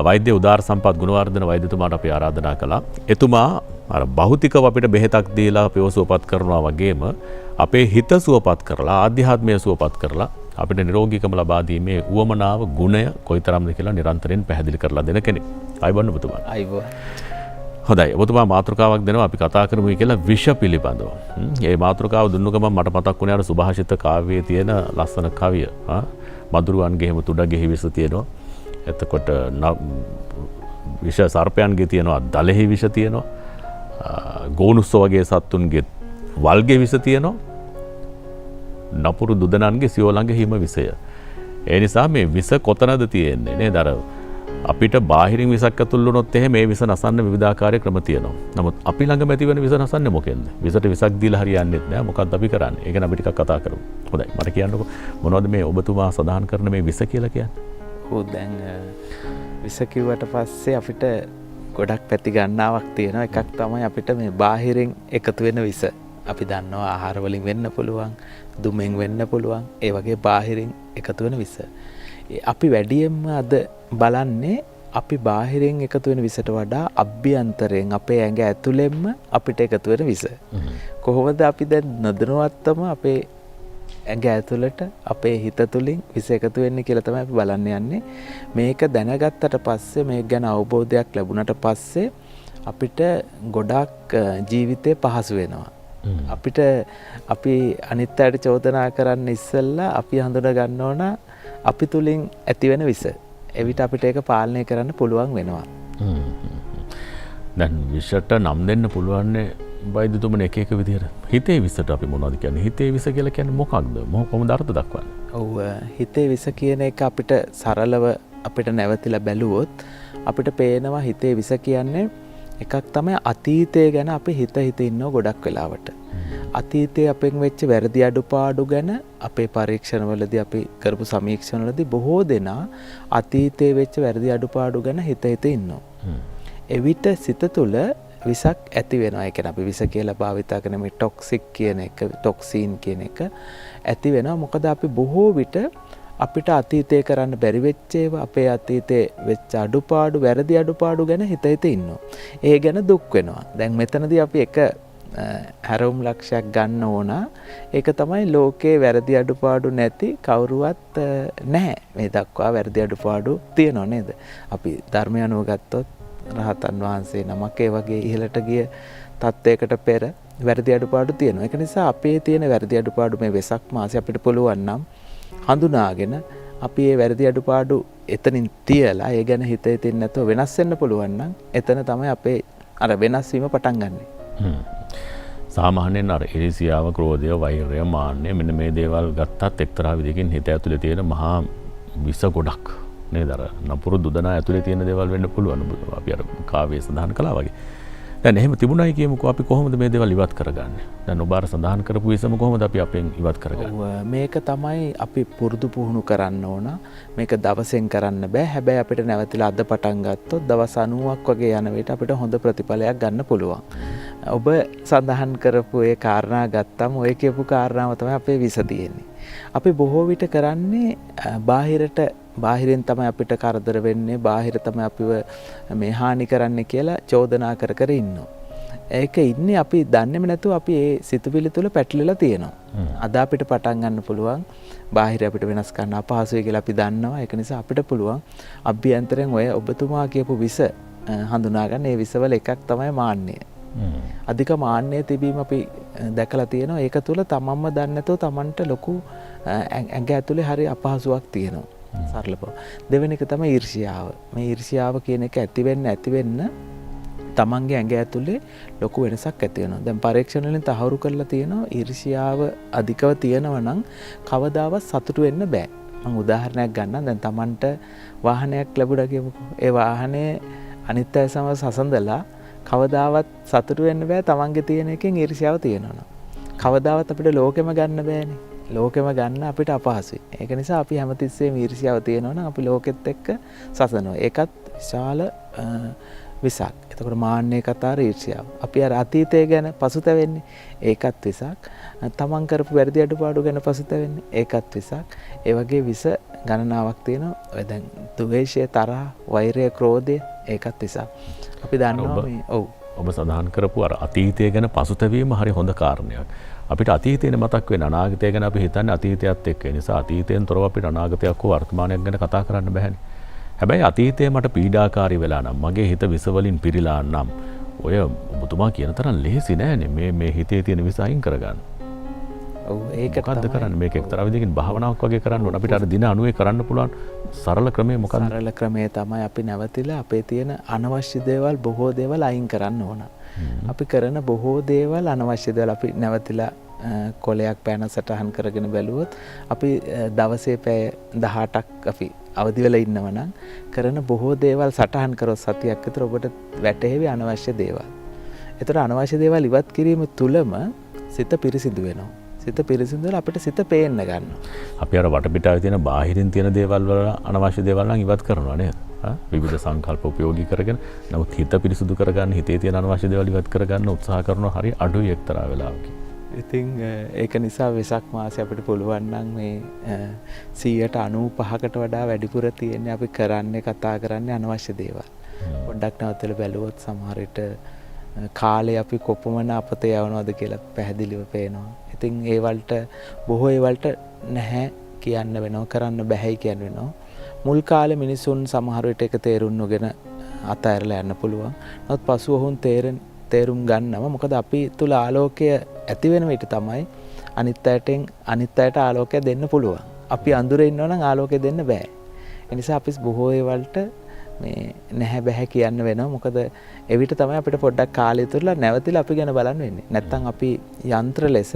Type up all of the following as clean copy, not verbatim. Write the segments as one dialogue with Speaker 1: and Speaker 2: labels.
Speaker 1: වෛද්‍ය උදාර සම්පත් ගුණවර්ධන වෛද්‍යතුමාට අපි ආරාධනා කළා. එතුමා අර භෞතිකව අපිට බෙහෙතක් දීලා අපිව සුවපත් කරනවා වගේම අපේ හිත සුවපත් කරලා ආධ්‍යාත්මය සුවපත් කරලා අපිට නිරෝගීකම ලබා දීමේ උවමනාව ගුණය කොයිතරම්ද කියලා නිරන්තරයෙන් පැහැදිලි කරලා දෙන කෙනෙක්. අයබන්න ඔබතුමාට.
Speaker 2: අයිබෝන්.
Speaker 1: හොඳයි. ඔබතුමා මාතෘකාවක් දෙනවා අපි කතා කරමු කියලා විෂ පිළිබඳව. මේ මාතෘකාව දුන්නු ගමන් මට මතක් වුණේ අර සුභාෂිත කාව්‍යයේ තියෙන ලස්සන කවිය. මදුරුවන්ගේ හැම තුඩගේ විස තියෙනවා. එතකොට විෂ සර්පයන්ගේ තියෙනවා දලෙහි විෂ තියෙනවා. ගෝනුස්ස වගේ සත්තුන්ගේ වල්ගේ විස තියෙනවා. නපුරු දුදනන්ගේ සියෝලංගේ හිම විසය. ඒ නිසා මේ විස කොතනද තියෙන්නේ නේද? අර අපිට බාහිරින් විසක් ඇතුල් වුණොත් එහෙම මේ විස නසන්න විවිධාකාරයේ ක්‍රම තියෙනවා. නමුත් අපි ළඟ ඇති වෙන විස නසන්නේ මොකෙන්ද? විසට විසක් දීලා හරියන්නේ නැහැ. මොකක්ද අපි කරන්නේ? ඒක ගැන අපි ටිකක් කතා කරමු. හොඳයි. මට කියන්නකෝ මොනවද මේ ඔබතුමා සඳහන් කරන මේ විස කියලා කියන්නේ?
Speaker 2: දැන් විස කිව්වට පස්සේ අපිට ගොඩක් පැති ගන්නාවක් තියෙනවා. එකක් තමයි අපිට මේ බාහිරින් එකතු වෙන විස. අපි දන්නවා ආහාර වලින් වෙන්න පුළුවන්, දුමෙන් වෙන්න පුළුවන්. ඒ වගේ බාහිරින් එකතු වෙන විස. අපි වැඩියෙන්ම අද බලන්නේ අපි බාහිරින් එකතු වෙන විසට වඩා අභ්‍යන්තරයෙන් අපේ ඇඟ ඇතුළෙන්ම අපිට එකතු වෙන විස. කොහොමද අපි දැන් නොදැනුවත්වම අපේ ඇඟ ඇතුළට අපේ හිත තුළින් විස එකතු වෙන්නේ කියලා තමයි අපි බලන්න යන්නේ. මේක දැනගත්තට පස්සේ මේක ගැන අවබෝධයක් ලැබුණට පස්සේ අපිට ගොඩක් ජීවිතේ පහසු වෙනවා. අපිට අපි අනිත් අයට චෝදනා කරන්න ඉස්සෙල්ලා අපි හඳුනා ගන්න ඕන අපි තුලින් ඇති වෙන විස. එවිට අපිට ඒක පාලනය කරන්න පුළුවන් වෙනවා.
Speaker 1: දැන් විෂට නම් දෙන්න පුළුවන්නේ වෛද්‍යතුමනි එක එක විදිහට. හිතේ විසට අපි මොනවද කියන්නේ? හිතේ විස කියලා කියන්නේ මොකක්ද? කොහොමද අර්ථ දක්වන්නේ?
Speaker 2: ඔව් හිතේ විස කියන එක අපිට සරලව අපිට නැවතිලා බැලුවොත් අපිට පේනවා හිතේ විස කියන්නේ එකක් තමයි අතීතය ගැන අපි හිත ඉන්නවා ගොඩක් වෙලාවට. අතීතයේ අපෙන් වෙච්ච වැරදි අඩුපාඩු ගැන අපේ පරීක්ෂණවලදී අපි කරපු සමීක්ෂණවලදී බොහෝ දෙනා අතීතයේ වෙච්ච වැරදි අඩුපාඩු ගැන හිත ඉන්නවා. එවිට සිත තුළ විසක් ඇති වෙනවා. ඒ කියන්නේ අපි විස කියලා භාවිතා කරන මේ ටොක්සික් කියන එක, ටොක්සින් කියන එක ඇති වෙනවා. මොකද අපි බොහෝ විට අපිට අතීතයේ කරන්න බැරි වෙච්ච ඒවා, අපේ අතීතයේ වෙච්ච අඩුපාඩු, වැරදි අඩුපාඩු ගැන හිත ඉන්නවා. ඒ ගැන දුක් වෙනවා. දැන් මෙතනදී අපි එක හැරවුම් ලක්ෂයක් ගන්න ඕන. ඒක තමයි ලෝකේ වැරදි අඩුපාඩු නැති කවුරුවත් නැහැ. මේ දක්වා වැරදි අඩුපාඩු තියෙනව නේද? අපි ධර්මය අනුව ගත්තොත් රහතන් වහන්සේ නමක් ඒ වගේ ඉහළට ගිය තත්වයකට පෙර වැරදි අඩුපාඩු තියෙනවා. ඒක නිසා අපේ තියෙන වැරදි අඩුපාඩු මේ වෙසක් මාසේ අපිට පුළුවන් නම් හඳුනාගෙන අපි මේ වැරදි අඩුපාඩු එතනින් තියලා ඒ ගැන හිත හිතින් නැතුව වෙනස් වෙන්න පුළුවන් නම් එතන තමයි අපේ අර වෙනස් වීම පටන් ගන්නෙ.
Speaker 1: සාමාන්‍යයෙන් අර ඉරිසියාව, ක්‍රෝධය, වෛරය, මාන්නය මෙන්න මේ දේවල් ගත්තත් එක්තරා විදිහකින් හිත ඇතුලේ තියෙන මහා විස ගොඩක් නේද? අර නපුරු දුදනා ඇතුලේ තියෙන දේවල් වෙන්න පුළුවන්. අපි අර කාව්‍යයේ සඳහන් කළා වගේ. දැන් එහෙම තිබුණයි කියමුකෝ අපි කොහොමද මේ දේවල් ඉවත් කරගන්නේ? දැන් ඔබ අර සඳහන් කරපු විසම කොහොමද අපි අපෙන් ඉවත් කරගන්නේ?
Speaker 2: මේක තමයි අපි පුරුදු පුහුණු කරන්න ඕන. මේක දවසෙන් කරන්න බෑ. හැබැයි අපිට නැවතිලා අද පටන් ගත්තොත් දවස් 90ක් වගේ යන විට අපිට හොඳ ප්‍රතිඵලයක් ගන්න පුළුවන්. ඔබ සඳහන් කරපු ඒ කාරණා ගත්තම ඔය කියපු කාරණාව තමයි අපේ විස තියෙන්නේ. අපි බොහෝ විට කරන්නේ බාහිරින් තමයි අපිට කරදර වෙන්නේ, බාහිර තමයි අපිව මේ හානි කරන්න කියලා චෝදනා කර ඉන්නවා. ඒක ඉන්නේ අපි දන්නේම නැතුව අපි ඒ සිතුවිලි තුල පැටලෙලා තියෙනවා. අද අපිට පටන් ගන්න පුළුවන් බාහිර අපිට වෙනස් කරන්න අපහසුයි කියලා අපි දන්නවා. ඒක නිසා අපිට පුළුවන් අභ්‍යන්තරයෙන් ඔය ඔබතුමා කියපු විස හඳුනා ගන්න. ඒ විසවල එකක් තමයි මාන්නය. අධික මාන්නය තිබීම අපි දැකලා තියෙනවා. ඒක තුල තමන්ම දන්නේ නැතුව තමන්ට ලොකු ඇඟ ඇතුලේ හරි අපහසුාවක් තියෙනවා. සරලව. දෙවෙනි එක තමයි ඊර්ෂ්‍යාව. මේ ඊර්ෂ්‍යාව කියන එක ඇති වෙන්න තමන්ගේ ඇඟ ඇතුලේ ලොකු වෙනසක් ඇති වෙනවා. දැන් පරීක්ෂණ වලින් තහවුරු කරලා තියෙනවා ඊර්ෂ්‍යාව අධිකව තියෙනවා නම් කවදාවත් සතුටු වෙන්න බෑ. මම උදාහරණයක් ගන්නම්. දැන් තමන්ට වාහනයක් ලැබුණා කියමුකෝ. ඒ වාහනේ අනිත් අය සමග සසඳලා කවදාවත් සතුටු වෙන්න බෑ තමන්ගේ තියෙන එකෙන් ඊර්ෂ්‍යාව තියෙනවා. කවදාවත් අපිට ලෝකෙම ගන්න බෑනේ. ලෝකෙම ගන්න අපිට අපහසුයි. ඒක නිසා අපි හැමතිස්සෙම ඊර්ෂ්‍යාව තියෙනවා නම් අපි ලෝකෙත් එක්ක සසනවා. ඒකත් විශාල විසක්. එතකොට මාන්නය කතාව ඊර්ෂ්‍යාව. අපි අර අතීතය ගැන පසුතැවෙන්නේ ඒකත් විසක්. තමන් කරපු වැරදි අඩුපාඩු ගැන පසුතැවෙන්නේ ඒකත් විසක්. ඒ වගේ විස ගණනාවක් තියෙනවා. ඔය දැන් ද්වේෂය, තරහ, වෛරය, ක්‍රෝධය ඒකත් විසක්. අපි දන්නවා මේ ඔව්
Speaker 1: ඔබ සඳහන් කරපු අර අතීතය ගැන පසුතැවීම හරි හොඳ කාරණයක්. අපිට අතීතේනේ මතක් වෙන අනාගතය ගැන අපි හිතන්නේ අතීතයත් එක්ක. ඒ නිසා අතීතයෙන් තොරව අපිට අනාගතයක් හෝ වර්තමානයක් ගැන කතා කරන්න බෑනේ. හැබැයි අතීතයේ මට පීඩාකාරී වෙලා නම් මගේ හිත විස වලින් පිරීලා නම් ඔය ඔබතුමා කියන තරම් ලේසි නෑනේ මේ හිතේ තියෙන විස අයින් කරගන්න.
Speaker 2: ඔව් ඒක
Speaker 1: මොකද්ද කරන්නේ? මේක එක්තරා විදිහකින් භාවනාවක් වගේ කරන්න ඕන. අපිට අර දින 90 කරන්න පුළුවන් සරල ක්‍රමය මොකක්ද?
Speaker 2: සරල ක්‍රමය තමයි අපි නැවතිලා අපේ තියෙන අනවශ්‍ය දේවල් බොහෝ දේවල් අයින් කරන්න ඕන. අපි කරන බොහෝ දේවල් අනවශ්‍ය දේවල් අපි නැවතිලා කොලයක් පෑන සටහන් කරගෙන බැලුවොත් අපි දවසේ පැය 18ක් අපි අවදි වෙලා ඉන්නවා නම් කරන බොහෝ දේවල් සටහන් කරොත් සතියක් විතර ඔබට වැටහෙවි අනවශ්‍ය දේවල්. ඒතර අනවශ්‍ය දේවල් ඉවත් කිරීම තුලම සිත පිරිසිදු වෙනවා. සිත පිරිසිදු වෙලා අපිට සිත පේන්න ගන්නවා.
Speaker 1: අපි අර වටපිටාවේ තියෙන බාහිරින් තියෙන දේවල් වල අනවශ්‍ය දේවල් නම් ඉවත් කරනවා නේද? විවිධ සංකල්ප උපයෝගී කරගෙන නමුත් හිත පිරිසිදු කරගන්න හිතේ තියෙන අනවශ්‍ය දේවල් ඉවත් කරගන්න උත්සාහ කරනවා හරි අඩුයි එක්තරා වෙලාවක.
Speaker 2: ඉතින් ඒක නිසා වෙසක් මාසේ අපිට පුළුවන් නම් මේ 95%කට වඩා වැඩිපුර තියෙන්නේ අපි කරන්නේ කතා කරන්නේ අනවශ්‍ය දේවල්. පොඩ්ඩක් නැවතලා බැලුවොත් සමහර විට කාලේ අපි කොපමණ අපතේ යවනවද කියලා පැහැදිලිව පේනවා. ඉතින් ඒ වලට බොහෝ ඒ වලට නැහැ කියන්න වෙනවා, කරන්න බැහැයි කියන්න වෙනවා. මුල් කාලේ මිනිසුන් සමහර විට ඒක තේරුම් නොගෙන අතහැරලා යන්න පුළුවන්. නමුත් පසුව ඔවුන් තේරුම් ගන්නවා. මොකද අපි තුල ආලෝකය ඇති වෙන විට තමයි අනිත් අයට ආලෝකය දෙන්න පුළුවන්. අපි අඳුරේ ඉන්නවා නම් ආලෝකය දෙන්න බෑ. ඒ නිසා අපි බොහෝ ඒවලට මේ නැහැ බෑ කියන්න වෙනවා. මොකද එවිට තමයි අපිට පොඩ්ඩක් කාලය තුරලා නැවතිලා අපි ගැන බලන්න වෙන්නේ. නැත්තම් අපි යන්ත්‍ර ලෙස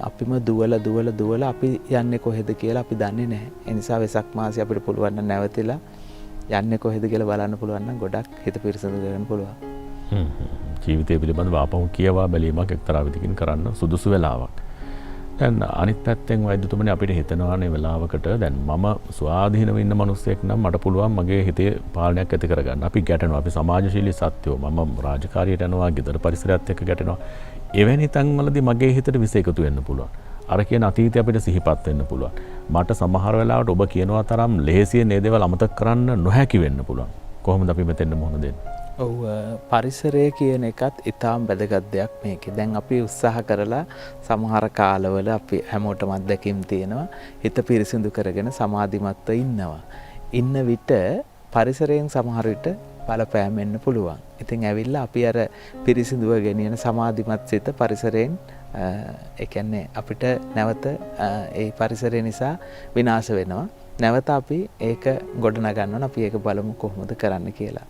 Speaker 2: අපිම දුවලා අපි යන්නේ කොහෙද කියලා අපි දන්නේ නැහැ. ඒ නිසා වෙසක් මාසෙ අපිට පුළුවන් නම් නැවතිලා යන්නේ කොහෙද කියලා බලන්න පුළුවන් නම් ගොඩක් හිත පිරිසිදු කරගන්න පුළුවන්.
Speaker 1: ජීවිතය පිළිබඳව ආපහු කියවා බැලීමක් එක්තරා විදිහකින් කරන්න සුදුසු වෙලාවක්. දැන් අනිත් පැත්තෙන් වෛද්‍යතුමනි අපිට හිතනවානේ වෙලාවකට දැන් මම ස්වාධීනව ඉන්න මිනිස්සෙක් නම් මට පුළුවන් මගේ හිතේ පාලනයක් ඇති කරගන්න. අපි ගැටෙනවා. අපි සමාජශීලී සත්වෝ. මම රාජකාරියට යනවා, ගෙදර පරිසරයත් එක්ක ගැටෙනවා. එවැනි තැන්වලදී මගේ හිතට විස එකතු වෙන්න පුළුවන්. අර කියන අතීතය අපිට සිහිපත් වෙන්න පුළුවන්. මට සමහර වෙලාවට ඔබ කියනවා තරම් ලෙහෙසියෙන් මේ දේවල් අමතක කරන්න නොහැකි වෙන්න පුළුවන්. කොහොමද අපි මෙතෙන් මොහොන දෙන්නේ?
Speaker 2: ඔව් පරිසරය කියන එකත් ඉතාම වැදගත් දෙයක් මේකේ. දැන් අපි උත්සාහ කරලා සමහර කාලවල අපි හැමෝටම අත්දැකීම් තියෙනවා. හිත පිරිසිදු කරගෙන සමාධිමත්ව ඉන්නවා. ඉන්න විට පරිසරයෙන් සමහර විට බලපෑම් වෙන්න පුළුවන්. ඉතින් ඇවිල්ලා අපි අර පිරිසිදුව ගෙනියන සමාධිමත් සිත පරිසරයෙන් ඒ කියන්නේ අපිට නැවත ඒ පරිසරය නිසා විනාශ වෙනවා. නැවත අපි ඒක ගොඩනගන්න ඕන. අපි ඒක බලමු කොහොමද කරන්න කියලා.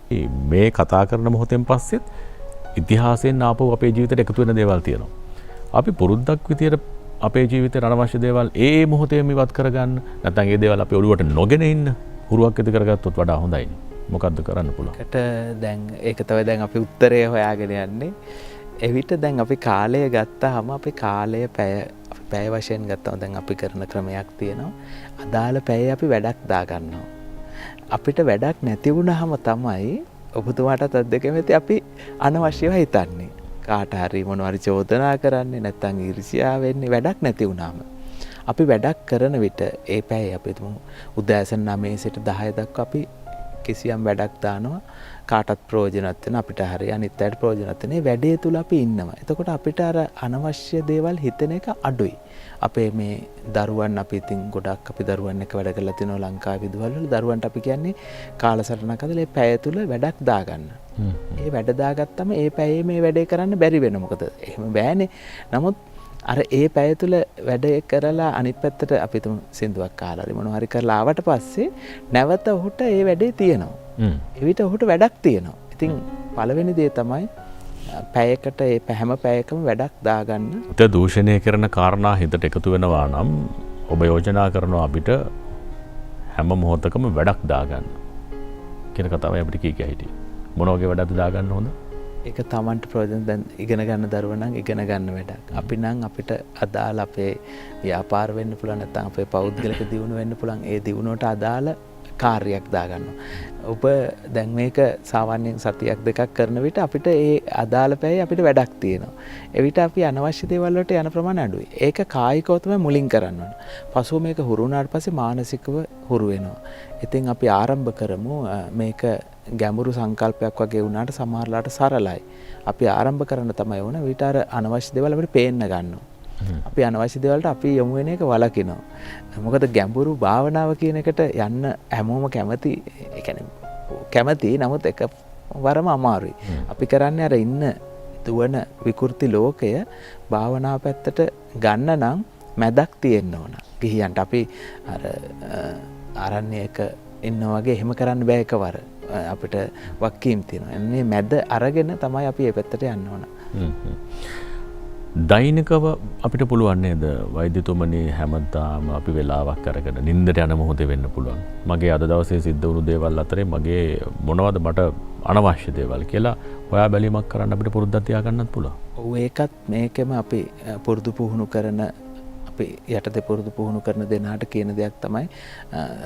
Speaker 1: මේ කතා කරන මොහොතෙන් පස්සෙත් ඉතිහාසයෙන් ආපහු අපේ ජීවිතේට එකතු වෙන දේවල් තියෙනවා. අපි පුරුද්දක් විදියට අපේ ජීවිතේ අනවශ්‍ය දේවල් ඒ මොහොතේම ඉවත් කරගන්න නැත්නම් ඒ දේවල් අපි ඔළුවට නොගෙන ඉන්න හුරුවක් ඇති කරගත්තොත් වඩා හොඳයි. මොකද්ද කරන්න පුළුවන්?
Speaker 2: ඒකට දැන් ඒක තමයි දැන් අපි උත්තරය හොයාගෙන යන්නේ. එවිට දැන් අපි කාලය ගත්තාම අපි කාලය පැය වශයෙන් ගත්තම දැන් අපි කරන ක්‍රමයක් තියෙනවා. අදාළ පැය අපි වැඩක් දාගන්නවා. අපිට වැඩක් නැති වුණාම තමයි ඔබතුමාටත් අත්දැකීම ඇති අපි අනවශ්‍යව හිතන්නේ. කාට හරි මොනවාරි චෝදනා කරන්නේ නැත්නම් ඊර්ෂ්‍යා වෙන්නේ වැඩක් නැති වුණාම. අපි වැඩක් කරන විට ඒ පැය අපි උදෑසන 9 සිට 10 දක්වා අපි කිසියම් වැඩක් දානවා. කාටත් ප්‍රයෝජනවත් වෙන අපිට හරි අනිත් අයට ප්‍රයෝජනවත් වෙන වැඩේ තුල අපි ඉන්නවා. එතකොට අපිට අර අනවශ්‍ය දේවල් හිතන එක අඩුයි. අපේ මේ දරුවන් අපි ඉතින් ගොඩක් අපි දරුවන් එක්ක වැඩ කරලා තිනවා ලංකාවේ විදුහල් වල. දරුවන්ට අපි කියන්නේ කාලසටහනක් හදලා ඒ පැය තුල වැඩක් දාගන්න. ඒ වැඩ දාගත්තම ඒ පැයේ මේ වැඩේ කරන්න බැරි වෙන. මොකද එහෙම බෑනේ. නමුත් අර ඒ පැය තුල වැඩ කරලා අනිත් පැත්තට අපි තුමු සින්දුවක් කාලා හරි මොනවා හරි කරලා ආවට පස්සේ නැවත ඔහුට ඒ වැඩේ තියෙනවා. එවිට ඔහුට වැඩක් තියෙනවා. ඉතින් පළවෙනි දේ තමයි පැයකට ඒ හැම පැයකම වැඩක් දාගන්න.
Speaker 1: හිත දූෂණය කරන කාරණා හිතට එකතු වෙනවා නම් ඔබ යෝජනා කරනවා අපිට හැම මොහොතකම වැඩක් දාගන්න කියන කතාවයි අපිට කී හිටියේ. මොන වගේ වැඩක්ද දාගන්න හොඳ?
Speaker 2: ඒක තමන්ට ප්‍රයෝජන දැන් ඉගෙන ගන්න දරුවා නම් ඉගෙන ගන්න වැඩක්. අපි නම් අපිට අදාළ අපේ ව්‍යාපාර වෙන්න පුළුවන් නැත්නම් අපේ පෞද්ගලික දියුණුව වෙන්න පුළුවන්. ඒ දියුණුවට අදාළ කාර්යයක් දාගන්නවා. ඔබ දැන් මේක සාමාන්‍යයෙන් සතියක් දෙකක් කරන විට අපිට ඒ අදාළ පැයේ අපිට වැඩක් තියෙනවා. එවිට අපි අනවශ්‍ය දේවල් වලට යන ප්‍රමාණය අඩුයි. ඒක කායිකව තමයි මුලින් කරන්න ඕන. පසුව මේක හුරු වුණාට පස්සේ මානසිකව හුරු වෙනවා. ඉතින් අපි ආරම්භ කරමු මේක ගැඹුරු සංකල්පයක් වගේ වුණාට සමහරලාට සරලයි. අපි ආරම්භ කරන්න තමයි ඕන. විතර අර අනවශ්‍ය දේවල් අපිට පේන්න ගන්නවා. අපි අනවශ්‍ය දේවල්ට අපි යොමු වෙන එක වළකිනවා. මොකද ගැඹුරු භාවනාව කියන එකට යන්න හැමෝම කැමති. ඒ කියන්නේ කැමති නමුත් එකවරම අමාරුයි. අපි කරන්නේ අර ඉන්න දුවන විකෘති ලෝකය භාවනාව පැත්තට ගන්න නම් මැදක් තියෙන්න ඕන. ගිහියන්ට අපි අර ආරණ්‍යයක ඉන්න වගේ එහෙම කරන්න බෑ එකවර. අපිට වක්කීම් තියෙනවා. එන්නේ මැද අරගෙන තමයි අපි මේ පැත්තට යන්න ඕන.
Speaker 1: දෛනිකව අපිට පුළුවන් නේද වෛද්‍යතුමනි හැමදාම අපි වෙලාවක් අරගෙන නිින්දට යන මොහොතේ වෙන්න පුළුවන්. මගේ අද දවසේ සිද්ධ වුණු දේවල් අතරේ මගේ මොනවද මට අනවශ්‍ය දේවල් කියලා හොයා බැලීමක් කරන්න අපිට පුරුද්දක් තියාගන්නත් පුළුවන්.
Speaker 2: ඔව් ඒකත් මේකෙම අපි පුරුදු පුහුණු කරන අපි යටතේ පුරුදු පුහුණු කරන දෙනාට කියන දෙයක් තමයි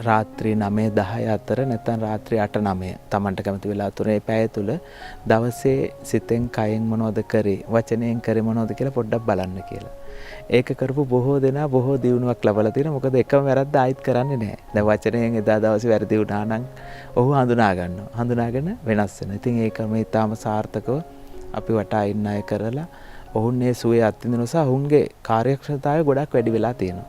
Speaker 2: රාත්‍රී 9-10 අතර නැත්නම් රාත්‍රී 8-9 Tamanට කැමති වෙලා තුනේ පැය තුල දවසේ සිතෙන් කයෙන් මොනවද කරේ වචනයෙන් කරේ මොනවද කියලා පොඩ්ඩක් බලන්න කියලා. ඒක කරපු බොහෝ දෙනා බොහෝ දියුණුවක් ලබලා තියෙනවා. මොකද එකම වැරද්ද ආයිත් කරන්නේ නැහැ. දැන් වචනයෙන් එදා දවසේ වැරදි වුණා නම් ඔහු හඳුනා ගන්නවා. හඳුනාගෙන වෙනස් වෙනවා. ඉතින් ඒක මේ තාම සාර්ථකව අපි වටා ඉන්න අය කරලා ඔවුන් මේ සුවේ අත්විඳින නිසා ඔවුන්ගේ කාර්යක්ෂමතාවය ගොඩක් වැඩි වෙලා තියෙනවා.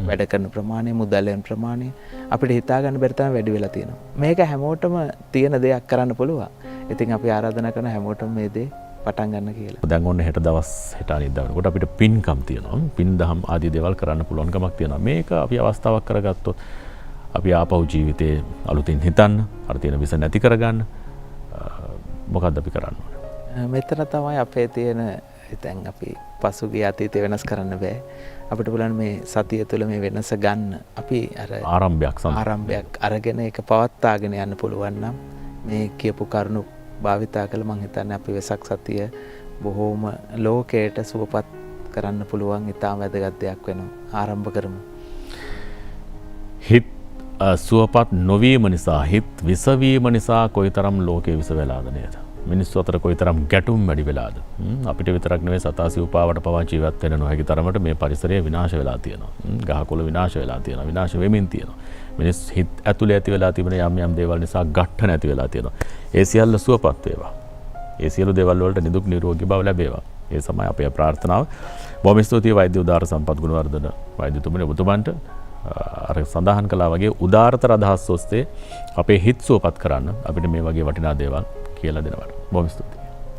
Speaker 2: වැඩ කරන ප්‍රමාණය, මුදලෙන් ප්‍රමාණය අපිට හිතා ගන්න බැරි තරම් වැඩි වෙලා තියෙනවා. මේක හැමෝටම තියෙන දෙයක් කරන්න පුළුවන්. ඉතින් අපි ආරාධනා කරන හැමෝටම මේ දේ පටන් ගන්න කියලා.
Speaker 1: දැන් ඔන්න හෙට දවස් හෙට අනිද්දා වෙනකොට අපිට පින්කම් තියෙනවා. පින් දහම් ආදී දේවල් කරන්න පුළුවන්කමක් තියෙනවා. මේක අපි අවස්ථාවක් කරගත්තොත් අපි ආපහු ජීවිතේ අලුතින් හිතන්න, අර තියෙන විස නැති කරගන්න මොකක්ද අපි කරන්න ඕනේ?
Speaker 2: මෙතන තමයි අපේ තියෙන දැන් අපි පසුගිය අතීතය වෙනස් කරන්න බෑ. අපිට පුළුවන් මේ සතිය තුළ මේ වෙනස ගන්න. අපි අර ආරම්භයක් අරගෙන ඒක පවත්වාගෙන යන්න පුළුවන් නම් මේ කියපු කරුණු භාවිතා කළ මං හිතන්නේ අපි වෙසක් සතිය බොහෝම ලෝකයට සුවපත් කරන්න පුළුවන් ඉතාම වැදගත් දෙයක් වෙනවා. ආරම්භ කරමු.
Speaker 1: හිත සුවපත් නොවීම නිසා, හිත විසවීම නිසා කොයිතරම් ලෝකේ විස වෙලාද නේද? මිනිස්සු අතර කොයිතරම් ගැටුම් වැඩි වෙලාද? අපිට විතරක් නෙවෙයි සතා සිව්පාවට පවා ජීවත් වෙන්න නොහැකි තරමට මේ පරිසරය විනාශ වෙලා තියෙනවා. ගහකොළ විනාශ වෙලා තියෙනවා. විනාශ වෙමින් තියෙනවා. මිනිස් හිත ඇතුලේ ඇති වෙලා තිබෙන යම් යම් දේවල් නිසා ගැට්ට නැති වෙලා තියෙනවා. ඒ සියල්ල සුවපත් වේවා. ඒ සියලු දේවල් වලට නිදුක් නිරෝගී බව ලැබේවා. ඒ තමයි අපේ ප්‍රාර්ථනාව. බොහොම ස්තුතියි වෛද්‍ය උදාර සම්පත් ගුණවර්ධන වෛද්‍යතුමනි ඔබතුමන්ට අර සඳහන් කළා වගේ උදාරතර අදහස් ඔස්සේ අපේ හිත සුවපත් කරන්න අපිට මේ වගේ වටිනා දේවල් කියලා දෙනවට. බොහොම ස්තුතියි.